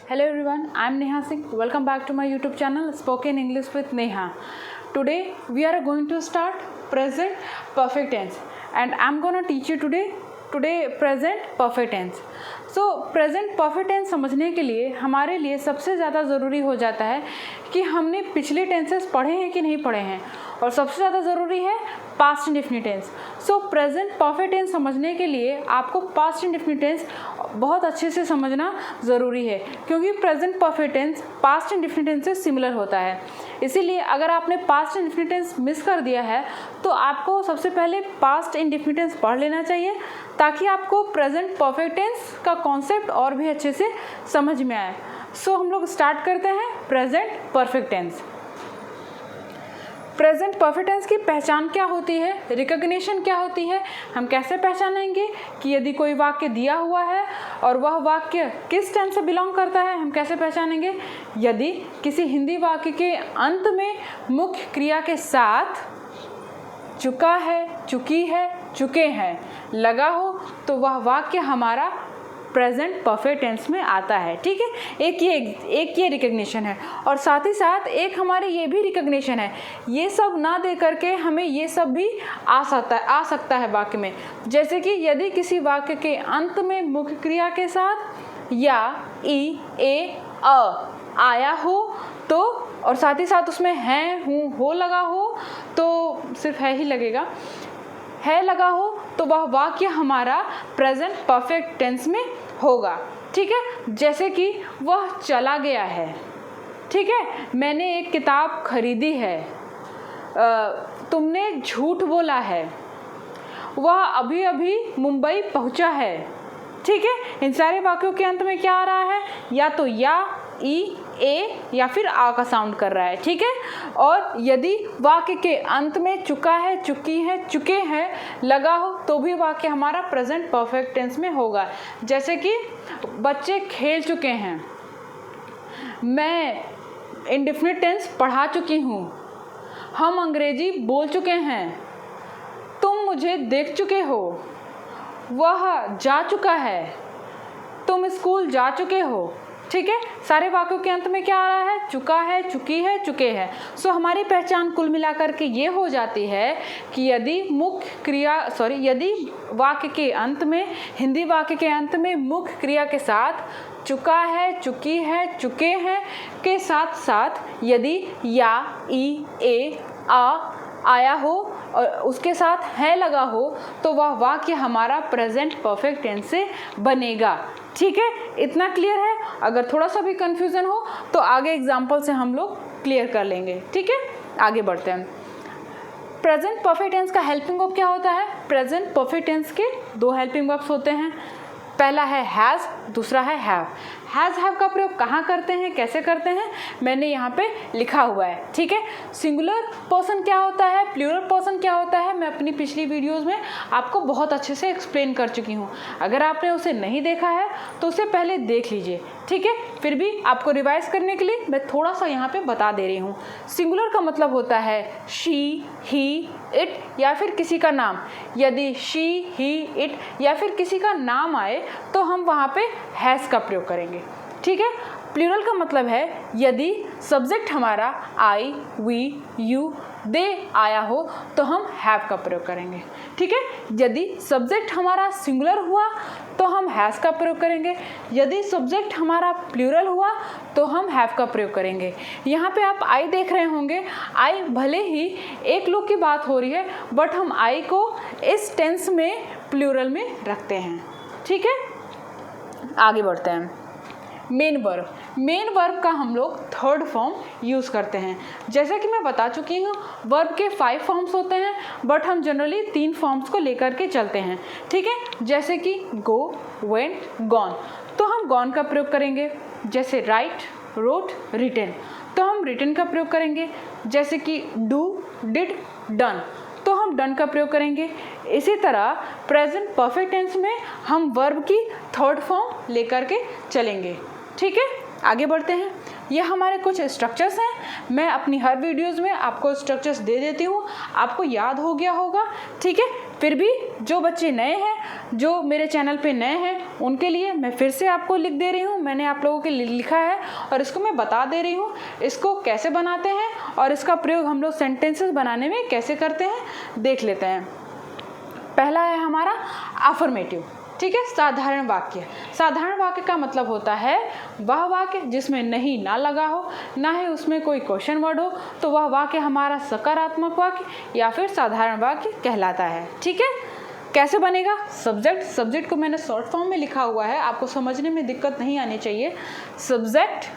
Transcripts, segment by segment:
Hello everyone, I am Neha Singh. Welcome back to my YouTube channel Spoken English with Neha. Today we are going to start present perfect tense and I am going to teach you today present perfect tense. So present perfect tense समझने के लिए हमारे लिए सबसे ज़्यादा ज़रूरी हो जाता है कि हमने पिछले टेंसेस पढ़े हैं कि नहीं पढ़े हैं, और सबसे ज़्यादा ज़रूरी है past indefinite tense. So present perfect tense समझने के लिए आपको पास्ट इंडेफिनिट टेंस बहुत अच्छे से समझना ज़रूरी है, क्योंकि present perfect tense past indefinite tense से सिमिलर होता है. इसीलिए अगर आपने पास्ट इंडेफिनिट टेंस मिस कर दिया है तो आपको सबसे पहले पास्ट इंडेफिनिट टेंस पढ़ लेना चाहिए, ताकि आपको प्रेजेंट परफेक्ट टेंस का कॉन्सेप्ट और भी अच्छे से समझ में आए. सो हम लोग स्टार्ट करते हैं present perfect tense. Present perfect tense की पहचान क्या होती है, रिकॉग्निशन क्या होती है, हम कैसे पहचानेंगे कि यदि कोई वाक्य दिया हुआ है और वह वाक्य किस टेंस से बिलोंग करता है, हम कैसे पहचानेंगे. यदि किसी हिंदी वाक्य के अंत में मुख्य क्रिया के साथ चुका है, चुकी है, चुके हैं लगा हो तो वह वाक्य हमारा प्रेजेंट परफेक्ट टेंस में आता है. ठीक है, एक ये रिकग्निशन है, और साथ ही साथ एक हमारे ये भी रिकग्निशन है, ये सब ना दे करके हमें ये सब भी आ सकता है वाक्य में. जैसे कि यदि किसी वाक्य के अंत में मुख्य क्रिया के साथ या ई ए अ आया हो तो, और साथ ही साथ उसमें है, हूँ, हो लगा हो, तो सिर्फ है ही लगेगा, है लगा हो, तो वह वाक्य हमारा प्रेजेंट परफेक्ट टेंस में होगा. ठीक है, जैसे कि वह चला गया है. ठीक है, मैंने एक किताब खरीदी है, तुमने झूठ बोला है, वह अभी अभी मुंबई पहुंचा है. ठीक है, इन सारे वाक्यों के अंत में क्या आ रहा है, या तो या, ई, ए या फिर आ का साउंड कर रहा है. ठीक है, और यदि वाक्य के अंत में चुका है, चुकी है, चुके हैं लगा हो तो भी वाक्य हमारा प्रेजेंट परफेक्ट टेंस में होगा. जैसे कि बच्चे खेल चुके हैं, मैं इंडेफिनिट टेंस पढ़ा चुकी हूँ, हम अंग्रेजी बोल चुके हैं, तुम मुझे देख चुके हो, वह जा चुका है, तुम स्कूल जा चुके हो. ठीक है, सारे वाक्यों के अंत में क्या आ रहा है, चुका है, चुकी है, चुके हैं. सो हमारी पहचान कुल मिलाकर के ये हो जाती है कि यदि वाक्य के अंत में, हिंदी वाक्य के अंत में मुख्य क्रिया के साथ चुका है, चुकी है, चुके हैं के साथ साथ यदि या, ई, ए, आ आया हो और उसके साथ है लगा हो तो वह वाक्य हमारा प्रेजेंट परफेक्ट टेंस से बनेगा. ठीक है, इतना क्लियर है. अगर थोड़ा सा भी कंफ्यूजन हो तो आगे एग्जाम्पल से हम लोग क्लियर कर लेंगे. ठीक है, आगे बढ़ते हैं. प्रेजेंट परफेक्ट टेंस का हेल्पिंग वर्ब क्या होता है. प्रेजेंट परफेक्ट टेंस के दो हेल्पिंग वर्ब्स होते हैं. पहला है हैज़, दूसरा है हैव. हैज़ हैव का प्रयोग कहाँ करते हैं, कैसे करते हैं, मैंने यहाँ पे लिखा हुआ है. ठीक है, सिंगुलर पर्सन क्या होता है, प्लूरल पर्सन क्या होता है, मैं अपनी पिछली वीडियोस में आपको बहुत अच्छे से एक्सप्लेन कर चुकी हूँ. अगर आपने उसे नहीं देखा है तो उसे पहले देख लीजिए. ठीक है, फिर भी आपको रिवाइज करने के लिए मैं थोड़ा सा यहाँ पे बता दे रही हूँ. सिंगुलर का मतलब होता है शी, ही, इट या फिर किसी का नाम. यदि शी, ही, इट या फिर किसी का नाम आए तो हम वहाँ पे हैज़ का प्रयोग करेंगे. ठीक है, प्लूरल का मतलब है यदि सब्जेक्ट हमारा आई, वी, यू, दे आया हो तो हम हैव का प्रयोग करेंगे. ठीक है, यदि सब्जेक्ट हमारा सिंगुलर हुआ तो हम हैज़ का प्रयोग करेंगे. यदि सब्जेक्ट हमारा प्लूरल हुआ तो हम हैव का प्रयोग करेंगे. यहाँ पे आप आई देख रहे होंगे. आई भले ही एक लोग की बात हो रही है, बट हम आई को इस टेंस में प्लूरल में रखते हैं. ठीक है, आगे बढ़ते हैं. Main verb. मेन वर्ब का हम लोग थर्ड फॉर्म यूज़ करते हैं. जैसा कि मैं बता चुकी हूँ, वर्ब के 5 फॉर्म्स होते हैं, बट हम जनरली 3 फॉर्म्स को लेकर के चलते हैं. ठीक है, जैसे कि गो, वेंट, गॉन, तो हम गॉन का प्रयोग करेंगे. जैसे राइट, रोट, रिटन, तो हम रिटन का प्रयोग करेंगे. जैसे कि डू, डिड, डन, तो हम डन का प्रयोग करेंगे. इसी तरह प्रेजेंट परफेक्ट टेंस में हम वर्ब की थर्ड फॉर्म लेकर के चलेंगे. ठीक है, आगे बढ़ते हैं. ये हमारे कुछ स्ट्रक्चर्स हैं. मैं अपनी हर वीडियोज़ में आपको स्ट्रक्चर्स दे देती हूँ, आपको याद हो गया होगा. ठीक है, फिर भी जो बच्चे नए हैं, जो मेरे चैनल पे नए हैं, उनके लिए मैं फिर से आपको लिख दे रही हूँ। मैंने आप लोगों के लिए लिखा है और इसको मैं बता दे रही हूँ इसको कैसे बनाते हैं और इसका प्रयोग हम लोग सेंटेंसेस बनाने में कैसे करते हैं, देख लेते हैं। पहला है हमारा अफर्मेटिव, ठीक है, साधारण वाक्य। साधारण वाक्य का मतलब होता है वह वाक्य जिसमें नहीं ना लगा हो, ना ही उसमें कोई क्वेश्चन वर्ड हो, तो वह वाक्य हमारा सकारात्मक वाक्य या फिर साधारण वाक्य कहलाता है। ठीक है, कैसे बनेगा? सब्जेक्ट को मैंने शॉर्ट फॉर्म में लिखा हुआ है, आपको समझने में दिक्कत नहीं आनी चाहिए। सब्जेक्ट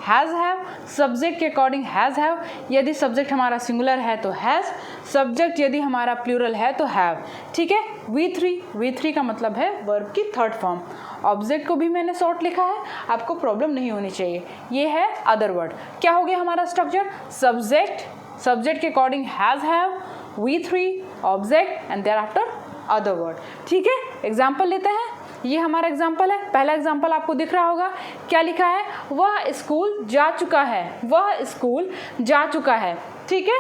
हैज़ हैव, सब्जेक्ट के अकॉर्डिंग हैज़ हैव, यदि सब्जेक्ट हमारा सिंगुलर है तो हैज़, सब्जेक्ट यदि हमारा प्लूरल है तो हैव। ठीक है, V3 का मतलब है वर्ब की थर्ड फॉर्म। ऑब्जेक्ट को भी मैंने शॉर्ट लिखा है, आपको प्रॉब्लम नहीं होनी चाहिए। ये है अदर वर्ड। क्या हो गया हमारा स्ट्रक्चर? सब्जेक्ट के according has have, V3 object and thereafter other word. ठीक है, एग्जाम्पल लेते हैं। ये हमारा एग्जाम्पल है। पहला एग्जाम्पल आपको दिख रहा होगा, क्या लिखा है? वह स्कूल जा चुका है, वह स्कूल जा चुका है। ठीक है,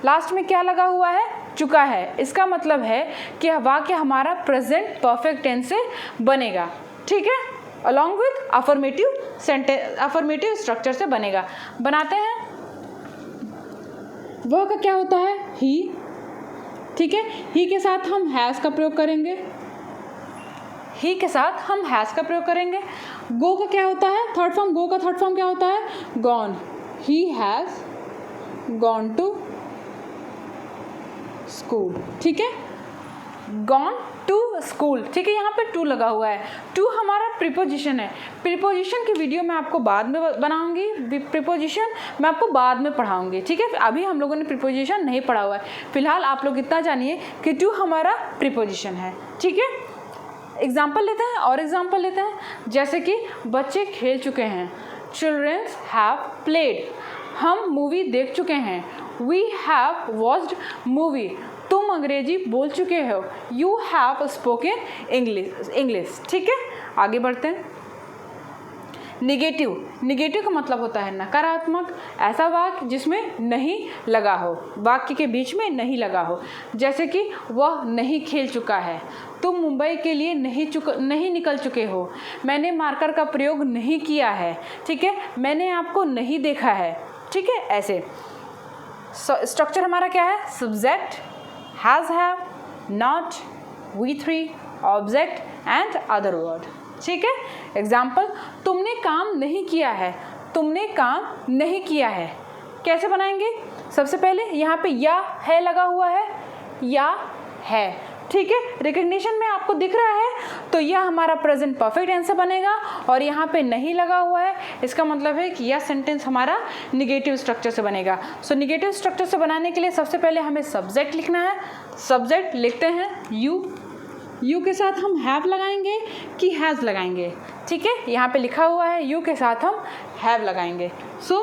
लास्ट में क्या लगा हुआ है? चुका है। इसका मतलब है कि वाक्य हमारा प्रेजेंट परफेक्ट टेंस से बनेगा। ठीक है, अलॉन्ग विथ अफर्मेटिव स्ट्रक्चर से बनेगा। बनाते हैं। वह का क्या होता है? ही। ठीक है, ही के साथ हम हैज़ का प्रयोग करेंगे। ही के साथ हम हैज़ का प्रयोग करेंगे। गो का क्या होता है? Third form. गो का थर्ड फॉर्म क्या होता है? Gone. He has gone to school. ठीक है, गॉन टू स्कूल। ठीक है, यहाँ पे टू लगा हुआ है। टू हमारा प्रीपोजिशन है। प्रीपोजिशन की वीडियो मैं आपको बाद में बनाऊंगी, प्रीपोजिशन मैं आपको बाद में पढ़ाऊंगी। ठीक है, अभी हम लोगों ने प्रीपोजिशन नहीं पढ़ा हुआ है। फिलहाल आप लोग इतना जानिए कि टू हमारा प्रीपोजिशन है। ठीक है, एग्जाम्पल लेते हैं और एग्जाम्पल लेते हैं। जैसे कि बच्चे खेल चुके हैं, चिल्ड्रंस हैव प्लेड। हम मूवी देख चुके हैं, वी हैव वॉच्ड मूवी। तुम अंग्रेजी बोल चुके हो, यू हैव स्पोकन इंग्लिश। ठीक है, आगे बढ़ते हैं। निगेटिव का मतलब होता है नकारात्मक, ऐसा वाक्य जिसमें नहीं लगा हो, वाक्य के बीच में नहीं लगा हो। जैसे कि वह नहीं खेल चुका है, तुम मुंबई के लिए नहीं निकल चुके हो, मैंने मार्कर का प्रयोग नहीं किया है। ठीक है, मैंने आपको नहीं देखा है। ठीक है, ऐसे स्ट्रक्चर हमारा क्या है? Subject, has have, not, V3 object and other word. ठीक है, एग्जाम्पल, तुमने काम नहीं किया है, तुमने काम नहीं किया है। कैसे बनाएंगे? सबसे पहले यहाँ पे या है लगा हुआ है, या है। ठीक है, रिकग्निशन में आपको दिख रहा है, तो यह हमारा प्रेजेंट परफेक्ट टेंस बनेगा और यहाँ पे नहीं लगा हुआ है, इसका मतलब है कि यह सेंटेंस हमारा निगेटिव स्ट्रक्चर से बनेगा। सो निगेटिव स्ट्रक्चर से बनाने के लिए सबसे पहले हमें सब्जेक्ट लिखना है। सब्जेक्ट लिखते हैं यू के साथ हम हैव लगाएंगे कि हैज़ लगाएंगे। ठीक है, यहाँ पे लिखा हुआ है यू के साथ हम हैव लगाएंगे। So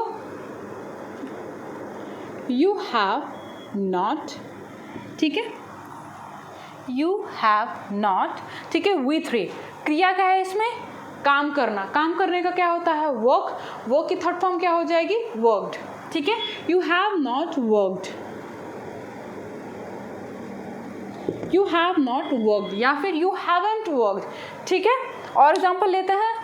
you have not. ठीक है, यू हैव नॉट। ठीक है, V3 क्रिया क्या है इसमें? काम करना। काम करने का क्या होता है? वर्क की थर्ड फॉर्म क्या हो जाएगी? वर्कड। ठीक है, you have not worked, you have not worked या फिर यू हैवंट वर्कड। ठीक है, और एग्जाम्पल लेते हैं।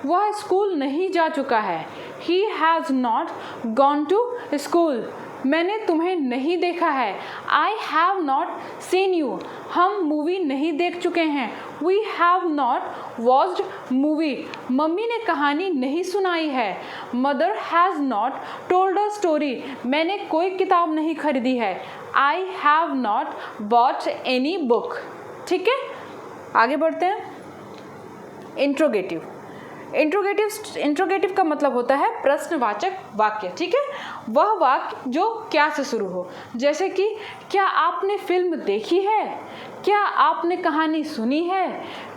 वह स्कूल नहीं जा चुका है, he has not gone to school. मैंने तुम्हें नहीं देखा है, I have not seen you. हम मूवी नहीं देख चुके हैं, we have not watched movie. Mummy ने कहानी नहीं सुनाई है, mother has not told a story. मैंने कोई किताब नहीं खरीदी है, I have not bought any book. ठीक है, आगे बढ़ते हैं। इंट्रोगेटिव का मतलब होता है प्रश्नवाचक वाक्य। ठीक है, वह वाक्य जो क्या से शुरू हो। जैसे कि क्या आपने फिल्म देखी है, क्या आपने कहानी सुनी है,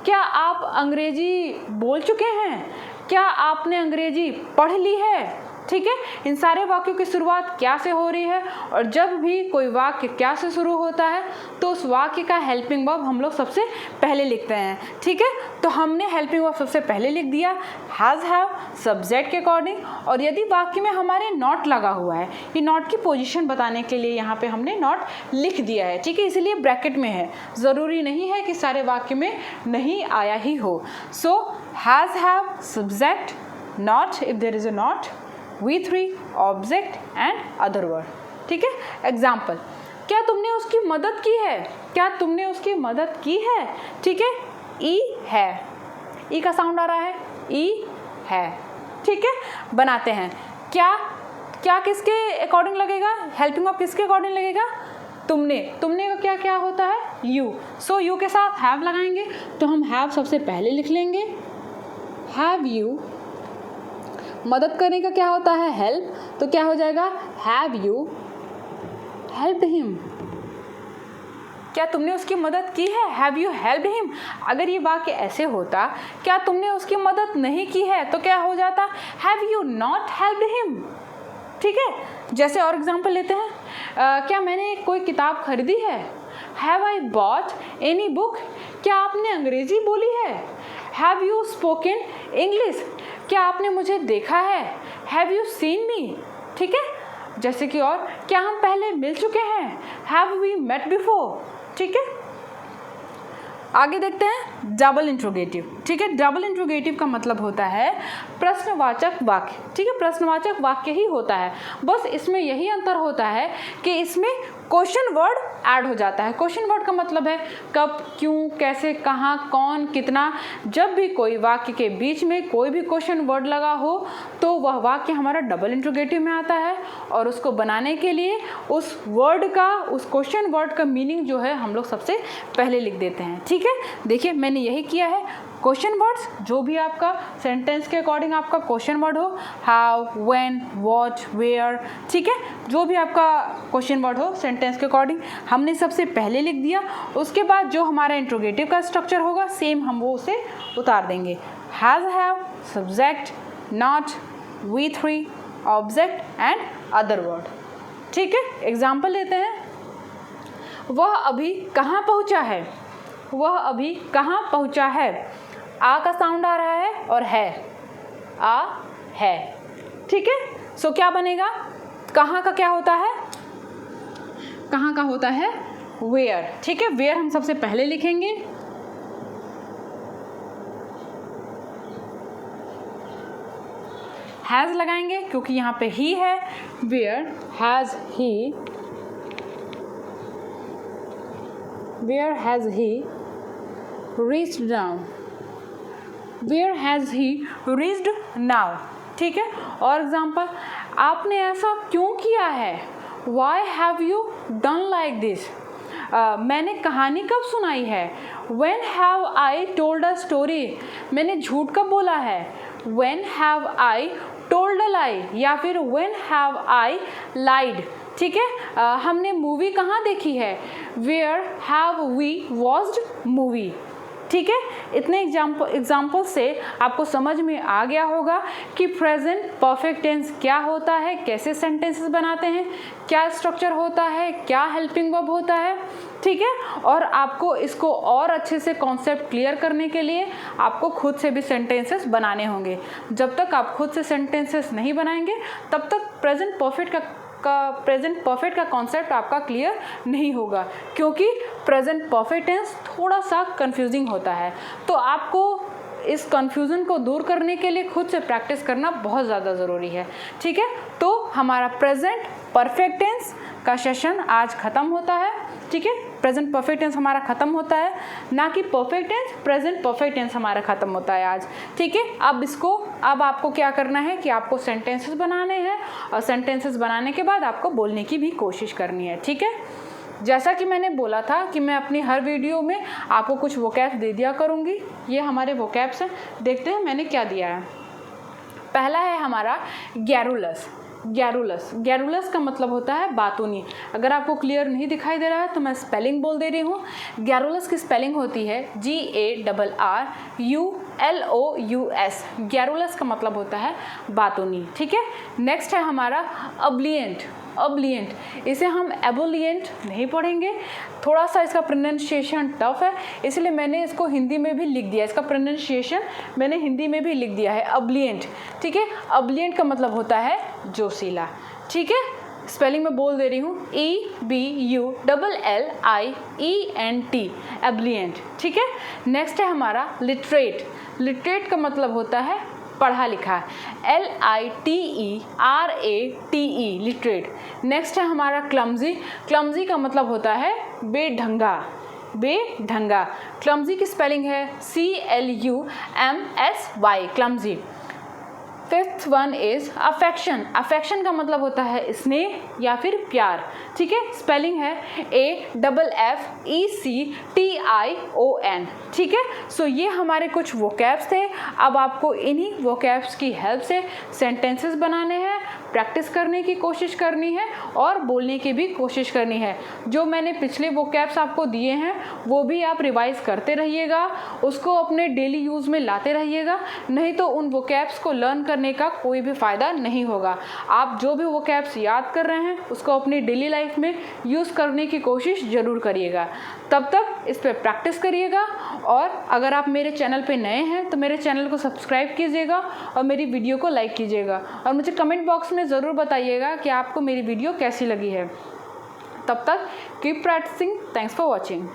क्या आप अंग्रेजी बोल चुके हैं, क्या आपने अंग्रेजी पढ़ ली है। ठीक है। इन सारे वाक्यों की शुरुआत क्या से हो रही है, और जब भी कोई वाक्य क्या से शुरू होता है तो उस वाक्य का हेल्पिंग वर्ब हम लोग सबसे पहले लिखते हैं, ठीक है। तो हमने हेल्पिंग वर्ब सबसे पहले लिख दिया हैज़ हैव सब्जेक्ट के अकॉर्डिंग, और यदि वाक्य में हमारे नॉट लगा हुआ है, ये नॉट की पोजीशन बताने के लिए यहाँ पे हमने नॉट लिख दिया है, ठीक है, इसलिए ब्रैकेट में है, ज़रूरी नहीं है कि सारे वाक्य में नहीं आया ही हो। So has have subject not if there is a not, V3 object and other word, ठीक है। एग्जाम्पल, क्या तुमने उसकी मदद की है, क्या तुमने उसकी मदद की है, ठीक है। ई है, ई का साउंड आ रहा है, ई है, ठीक है। बनाते हैं, क्या क्या किसके अकॉर्डिंग लगेगा, हेल्पिंग वर्ब किसके अकॉर्डिंग लगेगा, तुमने, तुमने का क्या क्या होता है, यू। सो यू के साथ हैव लगाएंगे, तो हम हैव सबसे पहले लिख लेंगे, हैव यू। मदद करने का क्या होता है, हेल्प, तो क्या हो जाएगा, हैव यू हेल्प्ड हिम। क्या तुमने उसकी मदद की है, हैव यू हेल्प्ड हिम। अगर ये वाक्य ऐसे होता, क्या तुमने उसकी मदद नहीं की है, तो क्या हो जाता, have you not helped him, ठीक है। जैसे और एग्जांपल लेते हैं, क्या मैंने कोई किताब खरीदी है, have I bought any book. क्या आपने अंग्रेजी बोली है, हैव यू स्पोकन इंग्लिश। क्या आपने मुझे देखा है, हैव यू सीन मी, ठीक है। जैसे कि और, क्या हम पहले मिल चुके हैं, हैव वी मेट बिफोर, ठीक है। आगे देखते हैं डबल इंट्रोगेटिव, ठीक है। डबल इंट्रोगेटिव का मतलब होता है प्रश्नवाचक वाक्य, ठीक है, प्रश्नवाचक वाक्य ही होता है, बस इसमें यही अंतर होता है कि इसमें क्वेश्चन वर्ड ऐड हो जाता है। क्वेश्चन वर्ड का मतलब है कब, क्यों, कैसे, कहाँ, कौन, कितना। जब भी कोई वाक्य के बीच में कोई भी क्वेश्चन वर्ड लगा हो तो वह वाक्य हमारा डबल इंट्रोगेटिव में आता है, और उसको बनाने के लिए उस वर्ड का, उस क्वेश्चन वर्ड का मीनिंग जो है हम लोग सबसे पहले लिख देते हैं, ठीक है। देखिए मैंने यही किया है, क्वेश्चन वर्ड्स जो भी आपका सेंटेंस के अकॉर्डिंग आपका क्वेश्चन वर्ड हो, हाउ, व्हेन, व्हाट, वेयर, ठीक है, जो भी आपका क्वेश्चन वर्ड हो सेंटेंस के अकॉर्डिंग हमने सबसे पहले लिख दिया। उसके बाद जो हमारा इंट्रोगेटिव का स्ट्रक्चर होगा सेम हम वो उसे उतार देंगे, has have subject not V3 object and other word, ठीक है। एग्जाम्पल लेते हैं, वह अभी कहाँ पहुँचा है, वह अभी कहाँ पहुँचा है। आ का साउंड आ रहा है और है, आ है, ठीक है। सो क्या बनेगा, कहाँ का क्या होता है, कहाँ का होता है वेयर, ठीक है। वेयर हम सबसे पहले लिखेंगे, हैज़ लगाएंगे क्योंकि यहाँ पे ही है, where has he, where has he reached down, where has he reached now, ठीक है। और एग्जाम्पल, आपने ऐसा क्यों किया है, why have you done like this। मैंने कहानी कब सुनाई है, when have I told a story। मैंने झूठ कब बोला है, when have I told a lie, या फिर when have I lied, ठीक है। हमने मूवी कहाँ देखी है, where have we watched movie, ठीक है। इतने एग्जाम्पल से आपको समझ में आ गया होगा कि प्रेजेंट परफेक्ट टेंस क्या होता है, कैसे सेंटेंसेस बनाते हैं, क्या स्ट्रक्चर होता है, क्या हेल्पिंग वर्ब होता है, ठीक है। और आपको इसको और अच्छे से कॉन्सेप्ट क्लियर करने के लिए आपको खुद से भी सेंटेंसेस बनाने होंगे। जब तक आप खुद से सेंटेंसेस नहीं बनाएंगे तब तक प्रेजेंट परफेक्ट का कॉन्सेप्ट आपका क्लियर नहीं होगा, क्योंकि प्रेजेंट परफेक्ट टेंस थोड़ा सा कंफ्यूजिंग होता है। तो आपको इस कंफ्यूजन को दूर करने के लिए खुद से प्रैक्टिस करना बहुत ज़्यादा ज़रूरी है, ठीक है। तो हमारा प्रेजेंट परफेक्ट टेंस का सेशन आज ख़त्म होता है, ठीक है। प्रेजेंट परफेक्ट टेंस हमारा ख़त्म होता है, ना कि perfect tense, present perfect tense हमारा ख़त्म होता है आज, ठीक है। अब आपको क्या करना है कि आपको सेंटेंसेस बनाने हैं, और सेंटेंसेस बनाने के बाद आपको बोलने की भी कोशिश करनी है, ठीक है। जैसा कि मैंने बोला था कि मैं अपनी हर वीडियो में आपको कुछ वोकैब्स दे दिया करूँगी। ये हमारे वोकैब्स हैं, देखते हैं मैंने क्या दिया है। पहला है हमारा गैरुलस। गैरुलस का मतलब होता है बातूनी। अगर आपको क्लियर नहीं दिखाई दे रहा है तो मैं स्पेलिंग बोल दे रही हूँ। गैरुलस की स्पेलिंग होती है GARRULOUS, LOUS, गैरुलस का मतलब होता है बातूनी, ठीक है। नेक्स्ट है हमारा अब्लिएंट, अब्लिएंट, इसे हम एबोलिएंट नहीं पढ़ेंगे, थोड़ा सा इसका प्रोनाउंसिएशन टफ है, इसलिए मैंने इसको हिंदी में भी लिख दिया, इसका प्रोनाउंसिएशन मैंने हिंदी में भी लिख दिया है अब्लिएंट, ठीक है। अब्लिएंट का मतलब होता है जोशीला, ठीक है। स्पेलिंग में बोल दे रही हूँ, EBULLIENT, एब्लिएंट, ठीक है। नेक्स्ट है हमारा लिटरेट, लिटरेट का मतलब होता है पढ़ा लिखा, LITERATE, लिटरेट। नेक्स्ट है हमारा क्लमजी, क्लमजी का मतलब होता है बेढंगा, बेढंगा। क्लमजी की स्पेलिंग है CLUMSY, clumsy. Fifth one is affection, affection का मतलब होता है स्नेह या फिर प्यार, ठीक है। स्पेलिंग है AFFECTION, ठीक है। सो ये हमारे कुछ वोकैब्स थे। अब आपको इन्हीं वोकैब्स की हेल्प से सेंटेंसेस बनाने हैं, प्रैक्टिस करने की कोशिश करनी है और बोलने की भी कोशिश करनी है। जो मैंने पिछले वोकैब्स आपको दिए हैं वो भी आप रिवाइज करते रहिएगा, उसको अपने डेली यूज़ में लाते रहिएगा, नहीं तो उन वोकैब्स को लर्न करने का कोई भी फ़ायदा नहीं होगा। आप जो भी वोकैब्स याद कर रहे हैं उसको अपनी डेली लाइफ में यूज़ करने की कोशिश ज़रूर करिएगा। तब तक इस पर प्रैक्टिस करिएगा, और अगर आप मेरे चैनल पे नए हैं तो मेरे चैनल को सब्सक्राइब कीजिएगा और मेरी वीडियो को लाइक कीजिएगा, और मुझे कमेंट बॉक्स में ज़रूर बताइएगा कि आपको मेरी वीडियो कैसी लगी है। तब तक keep practising, thanks for watching.